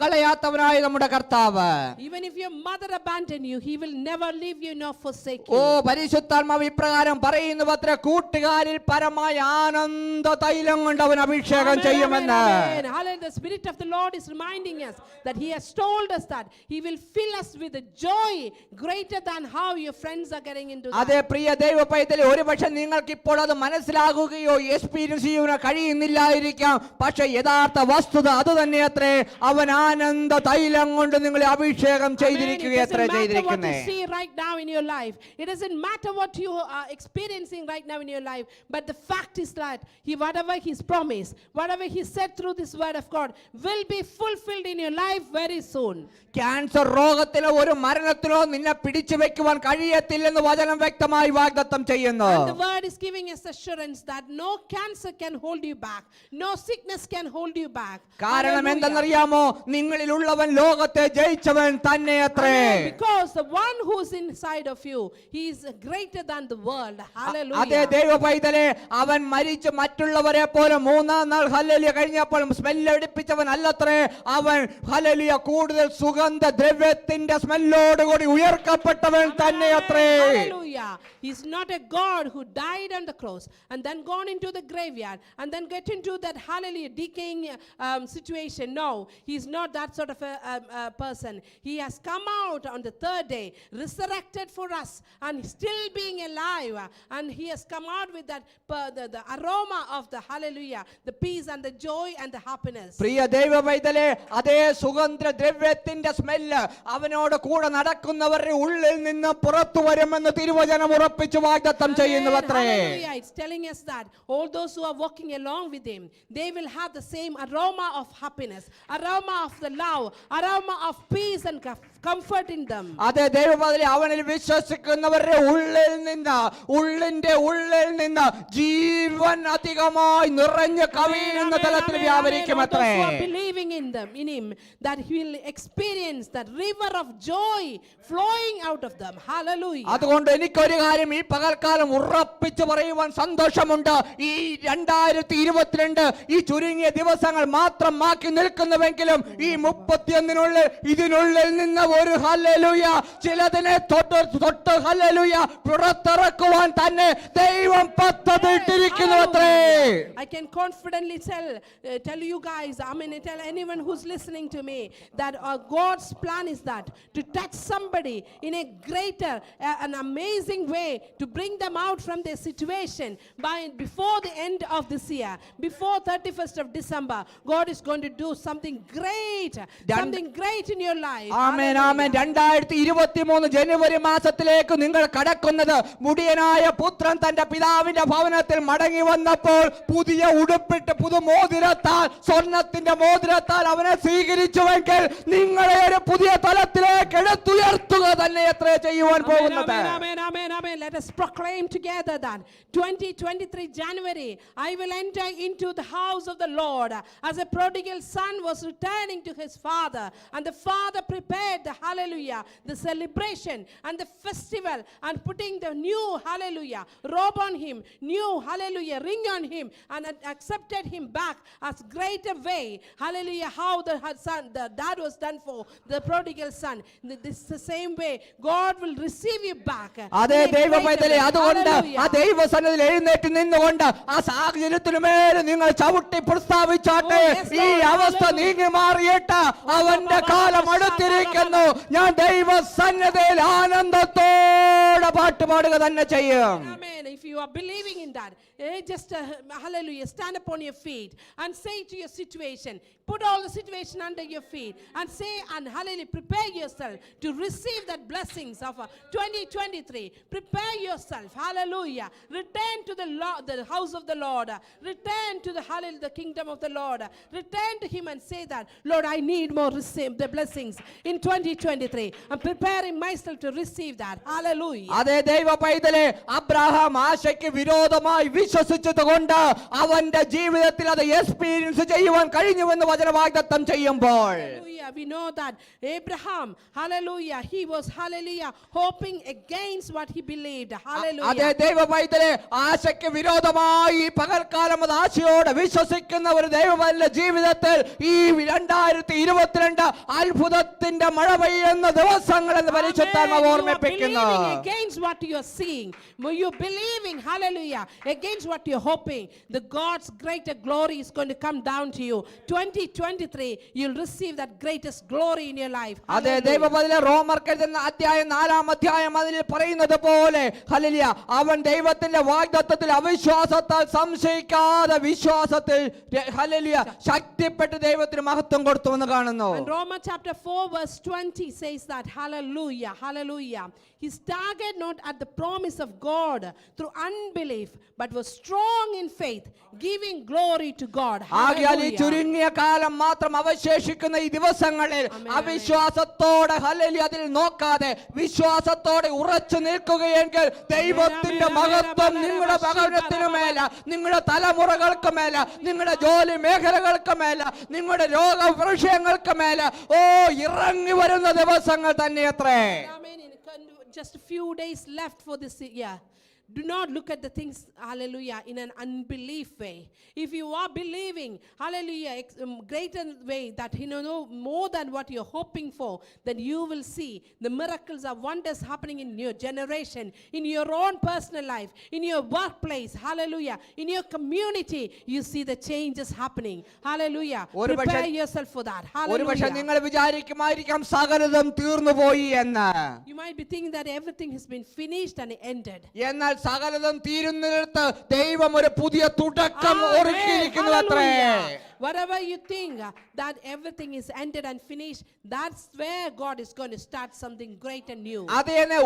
കളയാത്തവനായ നമ്മുടെ കർത്താവ്. Even if your mother abandoned you, he will never leave you nor forsake oh you. പരിശുദ്ധാത്മാവ് ഇപ്രകാരം പറയുന്നുവത്രേ, കൂട്ടുകാരിൽ പരമായ ആനന്ദ തൈലം കൊണ്ട് അവൻ അഭിഷേകം ചെയ്യുമെന്ന്. Hallelujah. The Spirit of the Lord is reminding us that he has told us that he will fill us with a joy greater than how your friends are getting into that. അതെ പ്രിയ ദൈവ പൈതലേ, ഒരുപക്ഷെ നിങ്ങൾക്ക് ഇപ്പോൾ അത് മനസ്സിലാകുകയോ experience ചെയ്യാനോ കഴിയുന്നില്ലായിരിക്കാം. പക്ഷെ യഥാർത്ഥ വസ്തുത അത് തന്നെയത്രേ, അവൻ ആനന്ദ തൈലം കൊണ്ട് നിങ്ങളെ അഭിഷേകം ചെയ്തിരിക്കുകയത്രേ ചെയ്തിരിക്കുന്നത്. Right now in your life, it doesn't matter what you are experiencing right now in your life, but the fact is that whatever he's promised, whatever he said through this word of God will be fulfilled in your life life very soon. Cancer രോഗത്തിലോ ഒരു മരണത്തിലോ നിന്നെ പിടിച്ചു വെക്കുവാൻ കഴിയത്തില്ലെന്ന് വചനം വ്യക്തമായി വാഗ്ദത്തം ചെയ്യുന്നു. And the word is giving us assurance that no cancer can hold you back, no sickness can hold you back. കാരണം Hallelujah. എന്തെന്നറിയാമോ, നിങ്ങളിലുള്ളവൻ ലോകത്തെ ജയിച്ചവൻ തന്നെ അത്രേ. Amen. Because the one who is inside of you, he is greater than the world. അതേ Hallelujah. ദൈവ പൈതലെ, അവൻ മരിച്ച് മറ്റുള്ളവരെ പോലെ മൂന്നാം നാൾ ഹല്ലേലൂയ കഴിഞ്ഞപ്പോൾ സ്മെല്ല് അടിപ്പിച്ചവൻ അല്ലത്രേ. അവൻ ഹല്ലേലൂയ കൂടുതൽ സുഗന്ധ ദ്രവ്യത്തിന്റെ സ്മെല്ലോട് കൂടി ഉയർക്കപ്പെട്ടവൻ തന്നെ അത്രേ. Hallelujah. He's not a God who died on the cross and then gone into the graveyard and then get into that hallelujah decaying situation. No, he's not that sort of a person. He has come out on the third day, resurrected for us and still being alive, and he has come out with that the aroma of the hallelujah, the peace and the joy and the happiness. പ്രിയ ദൈവ പൈതലെ, അതേ സുഗന്ധ ദ്രവ്യത്തിന്റെ smell അവനോട് കൂടെ നടക്കുന്നവരുടെ ഉള്ളിൽ നിന്ന് പുറത്തു വരുമെന്ന് തിരുവചനം ഉറപ്പിച്ചു വാഗ്ദത്തം ചെയ്യുന്നു അത്രേ. Hallelujah. It's telling us that all those who are walking along with him, they will have the same aroma of happiness, aroma of the love, aroma of peace and comfort in them. അതേ ദൈവ പൈതലെ, അവനിൽ വിശ്വസിക്കുന്നവരുടെ ഉള്ളിന്റെ ഉള്ളിൽ നിന്ന് ജീവൻ അധികമായി നിറഞ്ഞ് കവിയുന്ന തലത്തിൽ വ്യാപരിക്കും All those അത്രേ. who are believing in him, that he will experience that river of joy flowing out of them. Hallelujah. അതുകൊണ്ട് എനിക്കൊരു കാര്യം ഈ പകൽക്കാലം ഉറപ്പിച്ചു പറയുവാൻ സന്തോഷമുണ്ട്. ഈ 2022 ഈ ചുരുങ്ങിയ ദിവസങ്ങൾ മാത്രം ബാക്കി നിൽക്കുന്നുവെങ്കിലും ഈ 31 ഇതിനുള്ളിൽ നിന്ന് ഒരു ഹല്ലേലൂയ ചിലതിനെ തൊട്ട് ഹല്ലേലൂയ പുറത്തിറക്കുവാൻ തന്നെ ദൈവം പദ്ധതിയിട്ടിരിക്കുന്നു അത്രേ. I can confidently tell you guys, tell anyone who's listening to me that God's plan is that to touch somebody in a greater, an amazing way, to bring them out from their situation before the end of this year, before 31st of December. God is going to do something great in your life. ആമേൻ ആമേൻ. 2023 ജനുവരി മാസത്തിലേക്ക് നിങ്ങൾ കടക്കുന്നത് മുടിയനായ പുത്രൻ തന്റെ പിതാവിന്റെ ഭവനത്തിൽ മടങ്ങി വന്നപ്പോൾ പുതിയ ഉടുപ്പിട്ട് പുതുമോതിരത്താൽ സ്വർണത്തിന്റെ മോതിരത്താൽ അവനെ സ്വീകരിച്ചുവെങ്കിൽ നിങ്ങളെ ഒരു പുതിയ തലത്തിലേക്ക് എടുത്തുയർത്തുക തന്നെ എത്ര ചെയ്യുവാൻ പോകുന്നത്. Amen. Let us proclaim together that 2023 January I will enter into the house of the Lord as a prodigal son was returning to his father, and the father prepared the hallelujah, the celebration and the festival, and putting the new hallelujah robe on him, new hallelujah ring on him, and accepted him back as greater way. Hallelujah. How the dad was done for the prodigal son, this is the same way God will receive you back. അതേ ദൈവ പൈതലേ, അതുകൊണ്ട് ആ ദൈവസന്നിധിയിൽ എഴുന്നേറ്റ് നിന്നുകൊണ്ട് ആ സാഹചര്യത്തിനുമേൽ നിങ്ങൾ ചവിട്ടി പ്രസ്താവിച്ചാട്ടെ. ഈ അവസ്ഥ നീങ്ങി മാറിയിട്ട് അവന്റെ കാലം അടുത്തിരിക്കുന്നു. ഞാൻ ദൈവസന്നിധിയിൽ ആനന്ദത്തോടെ പാട്ടുപാടുക തന്നെ ചെയ്യും. Amen. If you are believing in that, just hallelujah, stand upon your feet and say to your situation, put all the situation under your feet and say and hallelujah, prepare yourself to receive that blessings of 2023. Prepare yourself. Hallelujah. Return to the house of the Lord. Return to the hallelujah, the kingdom of the Lord. Return to him and say that, Lord, I need more receive the blessings in 2023. I'm preparing myself to receive that. Hallelujah. അതേ ദൈവ പൈതലേ, Abraham ആശയ്ക്ക് വിരോധമായി വിശ്വസിച്ചതുകൊണ്ട് അവന്റെ ജീവിതത്തിൽ അത് experience ചെയ്യുവാൻ കഴിഞ്ഞുവെന്ന് വചന വാഗ്ദത്തം ചെയ്യുമ്പോൾ we know that Abraham, hallelujah, he was hallelujah hoping against what he believed. Hallelujah. അതേ ദൈവ പൈതലേ, ആശയ്ക്ക് വിരോധമായി പകൽക്കാലം അത് ആശയോടെ വിശ്വസിക്കുന്ന ഒരു ദൈവത്തിന്റെ ജീവിതത്തിൽ ഈ 2022 അത്ഭുതത്തിന്റെ മഴ പെയ്യുന്ന ദിവസങ്ങൾ എന്ന് പരിശുദ്ധാത്മാവ് ഓർമ്മിപ്പിക്കുന്നു. Against what you are seeing, you believing, hallelujah, against what you're hoping, the God's greater glory is going to come down to you. 2023 you'll receive that greatest glory in your life. അതേ ദൈവപദത്തിലെ റോമർക്കെഴുതുന്ന അധ്യായം 4-ാം അധ്യായം അതിൽ പറയുന്നത് പോലെ hallelujah, അവൻ ദൈവത്തിന്റെ വാഗ്ദത്തത്തിൽ അവിശ്വാസത്താൽ സംശയിക്കാതെ വിശ്വാസത്തിൽ hallelujah ശക്തിപ്പെട്ട് ദൈവത്തിന് മഹത്വം കൊടുത്തുവെന്ന് കാണുന്നു. And Romans chapter 4 verse 20 says that hallelujah, hallelujah, he staggered not at the promise of God through unbelief, but was strong in faith, giving glory to God. ആകയാൽ ഈ Hallelujah. ചുരുങ്ങിയ കാലം മാത്രം അവശേഷിക്കുന്ന ഈ ദിവസങ്ങളിൽ Amen, അവിശ്വാസത്തോടെ ഹല്ലേലൂയ അതിൽ നോക്കാതെ വിശ്വാസത്തോടെ ഉറച്ചു നിൽക്കുകയെങ്കിൽ ദൈവത്തിന്റെ Amen, മഹത്വം amen, നിങ്ങളുടെ amen, ഭവനത്തിനു മേല, നിങ്ങളുടെ തലമുറകൾക്ക് മേല, നിങ്ങളുടെ ജോലി മേഖലകൾക്ക് മേല, നിങ്ങളുടെ രോഗവിഷയങ്ങൾക്ക് മേല ഇറങ്ങി വരുന്ന ദിവസങ്ങൾ തന്നെയത്രേ. Amen. Just a few days left for this year. Do not look at the things, hallelujah, in an unbelief way. If you are believing, hallelujah, greater way that you know more than what you're hoping for, then you will see the miracles of wonders happening in your generation, in your own personal life, in your workplace, hallelujah, in your community. You see the changes happening. Hallelujah. Prepare yourself for that. ഒരുപക്ഷെ Hallelujah. നിങ്ങൾ വിചാരിക്കുമായിരിക്കാം സകലതും തീർന്നുപോയി എന്ന്. You might be thinking that everything has been finished and ended. എന്നാൽ സകലതും തീരുന്നിടത്ത് ദൈവം ഒരു പുതിയ തുടക്കം Amen. ഒരുക്കിയിരിക്കുന്നു അത്രേ. Hallelujah. Whatever you think that everything is ended and finished, that's where God is going to start something great and new. അതേനെ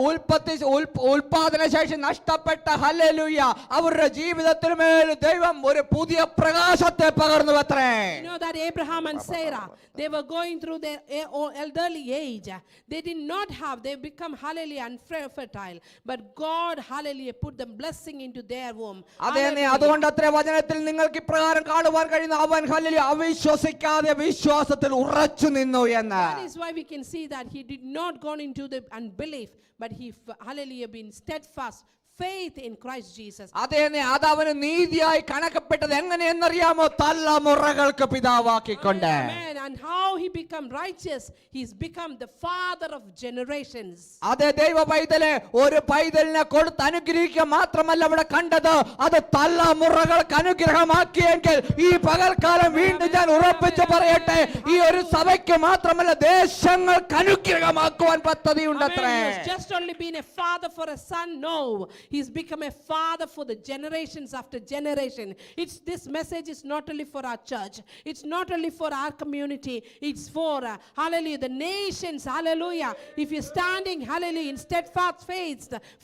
ഉൽപാദന ശേഷി നഷ്ടപ്പെട്ട ഹല്ലേലൂയ അവരുടെ ജീവിതത്തിന്മേൽ ദൈവം ഒരു പുതിയ പ്രകാശത്തെ പകർന്നു അത്രേ. You know that Abraham and Sarah, they were going through their elderly age. They did not have, they become hallelujah unfertile, but God hallelujah put the blessing into their womb. അതേനെ അതുകൊണ്ട് അത്രേ വചനത്തിൽ നിങ്ങൾക്ക് ഇപ്രകാരം കാണുവാൻ കഴിയുന്ന അവൻ ഹല്ലേലൂയ അവിശ്വസിക്കാതെ വിശ്വാസത്തിൽ ഉറച്ചു നിന്നു എന്ന്. That is why we can see that he did not go into the unbelief, but he hallelujah been steadfast faith in Christ Jesus. അതേനെ അതവന് നീതിയായി കണക്കപ്പെട്ടത് എങ്ങനെയെന്നറിയാമോ? തലമുറകൾക്ക് പിതാവാക്കിക്കൊണ്ട്. Amen. And how he become righteous, he's become the father of generations. അതേ ദൈവ പൈതലെ ഒരു പൈതലിനെ കൊടുത്ത് അനുഗ്രഹിക്കുക മാത്രമല്ല അവിടെ കണ്ടത്, അത് തലമുറകൾക്ക് അനുഗ്രഹമാക്കിയെങ്കിൽ ഈ പകൽക്കാലം വീണ്ടും ഞാൻ ഉറപ്പിച്ചു പറയട്ടെ, ഈ ഒരു സഭയ്ക്ക് മാത്രമല്ല ദേശങ്ങൾക്ക് അനുഗ്രഹമാക്കുവാൻ പദ്ധതിയുണ്ടത്രേ. He has just only been a father for a son. No, he's become a father for the generations after generation. This message is not only for our church, it's not only for our community, it's for hallelujah the nations. Hallelujah. If you're standing hallelujah in steadfast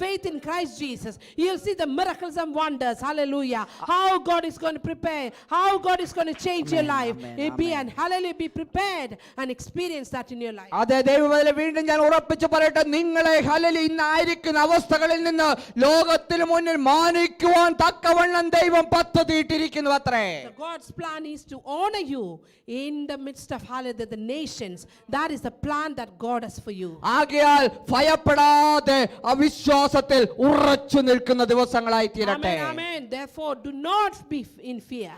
faith in Christ Jesus, you'll see the miracles and wonders. Hallelujah. How God is going to prepare, how God is going to change your life. And hallelujah, be prepared and experience that in your life. അതേ ദൈവമേ വീണ്ടും ഞാൻ ഉറപ്പിച്ചു പറയട്ടെ, നിങ്ങളെ hallelujah ഇന്നായിരിക്കുന്ന അവസ്ഥകളിൽ നിന്ന് ലോകത്തിന് മുന്നിൽ മാനിക്കുവാൻ തക്കവണ്ണം ദൈവം പദ്ധതിയിട്ടിരിക്കുന്നു അത്രേ. God's plan is to honor you in the midst of hallelujah the nations. That is the plan that God has for you. ആകയാൽ ഭയപ്പെടാതെ അവിശ്വാസത്തിൽ ഉറച്ചു നിൽക്കുന്ന ദിവസങ്ങളായി തീരട്ടെ. Amen, amen. Therefore, do not be in fear.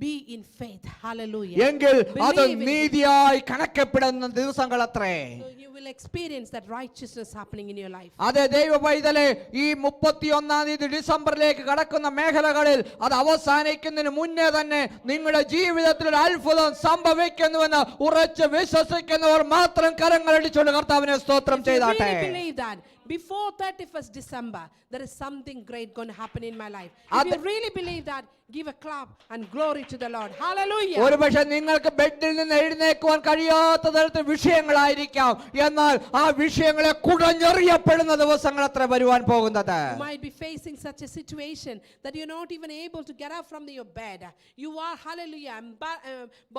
Be in faith. Hallelujah. എങ്കിൽ അത് Believe in നീതിയായി കണക്കപ്പെടുന്ന ദിവസങ്ങൾ അത്രേ. So you will experience that righteousness happening in your life. അതെ ദൈവ പൈതലെ ഈ 31-ാം തീയതി ഡിസംബറിലേക്ക് കടക്കുന്ന മേഖലകളിൽ അത് അവസാനിക്കുന്നതിന് മുന്നേ തന്നെ നിങ്ങളുടെ ജീവിതത്തിൽ ഒരു അത്ഭുതം സംഭവിക്കുന്നുവെന്ന് ഉറച്ച് വിശ്വസിക്കുന്നവർ മാത്രം കരങ്ങളടിച്ചുകൊണ്ട് കർത്താവിനെ സ്തോത്രം If you ചെയ്താട്ടെ. really believe that before 31st December there is something great going to happen in my life. If you really believe that, give a clap and glory to the Lord. Hallelujah. ഒരുപക്ഷെ നിങ്ങൾക്ക് ബെഡിൽ നിന്ന് എഴുന്നേൽക്കുവാൻ കഴിയാത്ത തരത്തിൽ വിഷയങ്ങളായിരിക്കാം, എന്നാൽ ആ വിഷയങ്ങളെ കുടഞ്ഞെറിയപ്പെടുന്ന ദിവസങ്ങൾ അത്ര വരുവാൻ പോകുന്നത്. You might be facing such a situation that you're not even able to get up from your bed. You are, hallelujah,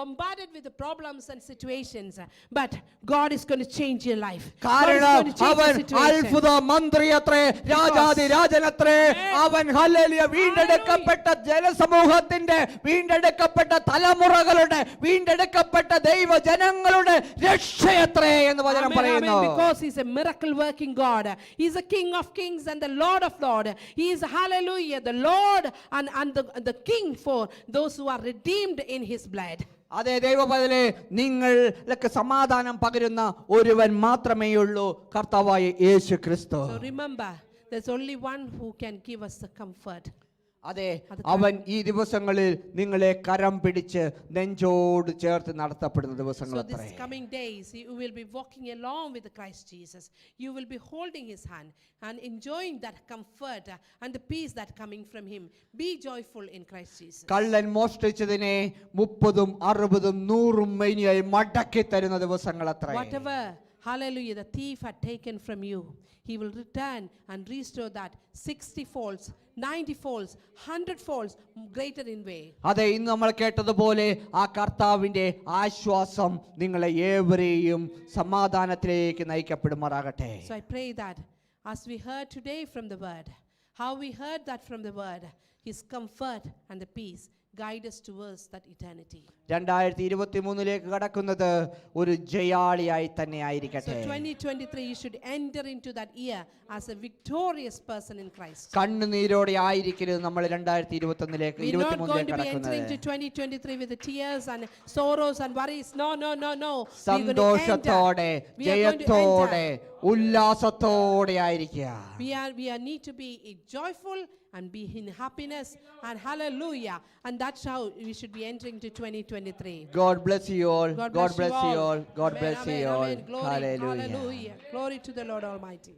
bombarded with the problems and situations. But God is going to change your life. കാരണം അവൻ അത്ഭുത മന്ത്രി അത്രേ, രാജാതി രാജനത്രേ. അവൻ hallelujah വീണ്ടെടുക്കപ്പെട്ട ജനസമൂഹത്തിന്റെ, വീണ്ടെടുക്കപ്പെട്ട തലമുറകളുടെ, വീണ്ടെടുക്കപ്പെട്ട ദൈവജനങ്ങളുടെ രക്ഷയത്രേ എന്ന് വചനം പറയുന്നു. Because he's a miracle working God. He's a King of kings and the Lord of lords. He is, hallelujah, the Lord and the King for those who are redeemed in his blood. അതേ ദൈവപൈതലേ, നിങ്ങൾക്ക് സമാധാനം പകരുന്ന ഒരുവൻ മാത്രമേയുള്ളൂ, കർത്താവായ യേശു ക്രിസ്തു. So remember, there's only one who can give us the comfort. അതെ, അവൻ ഈ ദിവസങ്ങളിൽ നിങ്ങളെ കരം പിടിച്ച് നെഞ്ചോട് ചേർത്ത് നടത്തപ്പെടുന്ന ദിവസങ്ങൾ So അത്രേ. these coming days, you will be walking along with Christ Jesus. You will be holding his hand and enjoying that comfort and the peace that coming from him. Be joyful in Christ Jesus. കള്ളൻ മോഷ്ടിച്ചതിനെ 30, 60, 100 മേനിയായി മടക്കി തരുന്ന ദിവസങ്ങൾ അത്രേ. Whatever, hallelujah, the thief had taken from you, he will return and restore that 60 folds, 90 folds, 100 folds greater in way. അതെ, ഇന്ന് നമ്മൾ കേട്ടതുപോലെ ആ കർത്താവിന്റെ ആശ്വാസം നിങ്ങളെ ഏവരെയും സമാധാനത്തിലേക്ക് നയിക്കപ്പെടുമാറാകട്ടെ. So I pray that as we heard today from the word, how we heard that from the word, his comfort and the peace guide us towards that eternity. 2023 കടക്കുന്നത് ഒരു ജയാളിയായി തന്നെ So ആയിരിക്കട്ടെ. 2023 you should enter into that year as a victorious person in Christ. കണ്ണുനീരോടെ ആയിരിക്കരുത് നമ്മൾ 2023 We're not going to be entering കടക്കുന്നത്. to 2023 with the tears and sorrows and worries. No. We're going to സന്തോഷത്തോടെ enter. We are going to ജയത്തോടെ enter. ഉല്ലാസത്തോടെ ആയിരിക്കുക. We need to be joyful and be in happiness and hallelujah, and that's how we should be entering to 2023. God bless you all. God God bless you bless you all. God Amen, bless amen, you all. amen. Glory, Hallelujah. hallelujah. Glory to the Lord Almighty.